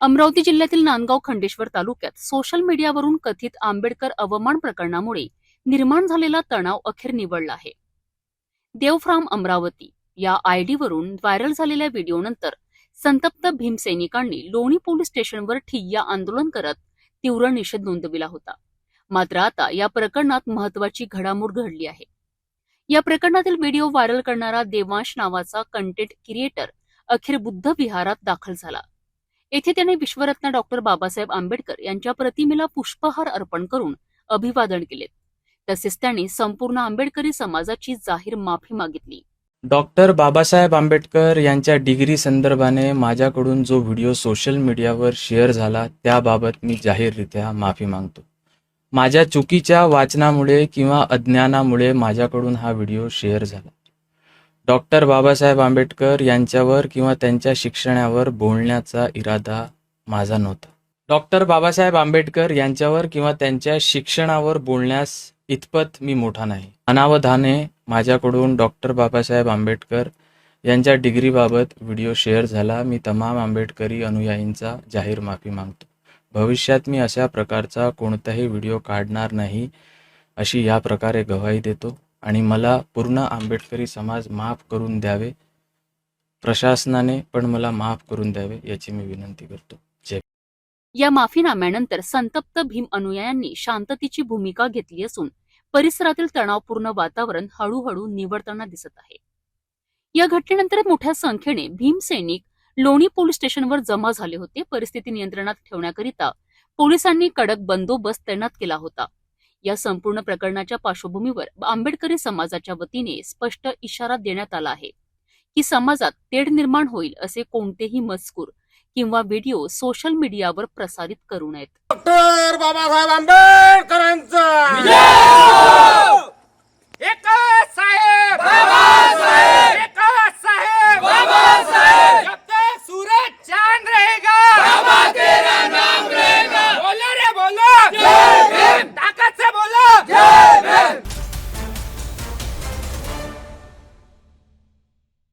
अमरावती जिल्ह्यातील नांदगाव खंडेश्वर तालुक्यात सोशल मीडियावरून कथित आंबेडकर अवमान प्रकरणामुळे निर्माण झालेला तणाव अखेर निवळला आहे. देव फ्रॉम अमरावती या आयडीवरून व्हायरल झालेल्या व्हिडिओनंतर संतप्त भीमसैनिकांनी लोणी पोलीस स्टेशनवर ठिय्या आंदोलन करत तीव्र निषेध नोंदविला होता. मात्र आता या प्रकरणात महत्वाची घडामोड घडली आहे. या प्रकरणातील व्हिडिओ व्हायरल करणारा देवांश नावाचा कंटेंट क्रिएटर अखेर बुद्ध विहारात दाखल झाला. येथे त्याने विश्वरत्न डॉक्टर बाबासाहेब आंबेडकर यांच्या प्रतिमेला पुष्पहार अर्पण करून अभिवादन केले. तसेच त्यांनी संपूर्ण आंबेडकरी समाजाची जाहीर माफी मागितली. डॉक्टर बाबासाहेब आंबेडकर यांच्या डिग्री संदर्भाने माझ्याकडून जो व्हिडिओ सोशल मीडियावर शेअर झाला त्याबाबत मी जाहीररित्या माफी मागतो. माझ्या चुकीच्या वाचनामुळे किंवा अज्ञानामुळे माझ्याकडून हा व्हिडिओ शेअर झाला. डॉक्टर बाबासाहेब आंबेडकर यांच्यावर किंवा त्यांच्या शिक्षणावर बोलण्याचा इरादा माझा नव्हता. डॉक्टर बाबासाहेब आंबेडकर यांच्यावर किंवा त्यांच्या शिक्षणावर बोलण्यास इतपत मी मोठा नाही. अनावधाने माझ्याकडून डॉक्टर बाबासाहेब आंबेडकर यांच्या डिग्रीबाबत व्हिडिओ शेअर झाला. मी तमाम आंबेडकरी अनुयायींचा जाहीर माफी मागतो. भविष्यात मी अशा प्रकारचा कोणताही व्हिडिओ काढणार नाही अशी या प्रकारे गवाही देतो आणि मला पूर्ण आंबेडकरी समाज माफ करून द्यावे, प्रशासनाने पण मला माफ करून द्यावे याची मी विनंती करतो. जय. या माफीनाम्यानंतर संतप्त भीम अनुयायांनी शांततेची भूमिका घेतली असून परिसरातील तणावपूर्ण वातावरण हळूहळू निवळताना दिसत आहे. या घटनेनंतर मोठ्या संख्येने भीमसैनिक लोणी पोलीस स्टेशनवर जमा झाले होते. परिस्थिती नियंत्रणात ठेवण्याकरिता पोलिसांनी कडक बंदोबस्त तैनात केला होता. या संपूर्ण प्रकरणाच्या पार्श्वभूमीवर आंबेडकरी समाजाच्या वतीने स्पष्ट इशारा देण्यात आला आहे की समाजात तेढ निर्माण होईल असे कोणतेही मजकूर किंवा व्हिडिओ सोशल मीडियावर प्रसारित करू नयेत. डॉक्टर बाबासाहेब आंबेडकरांचा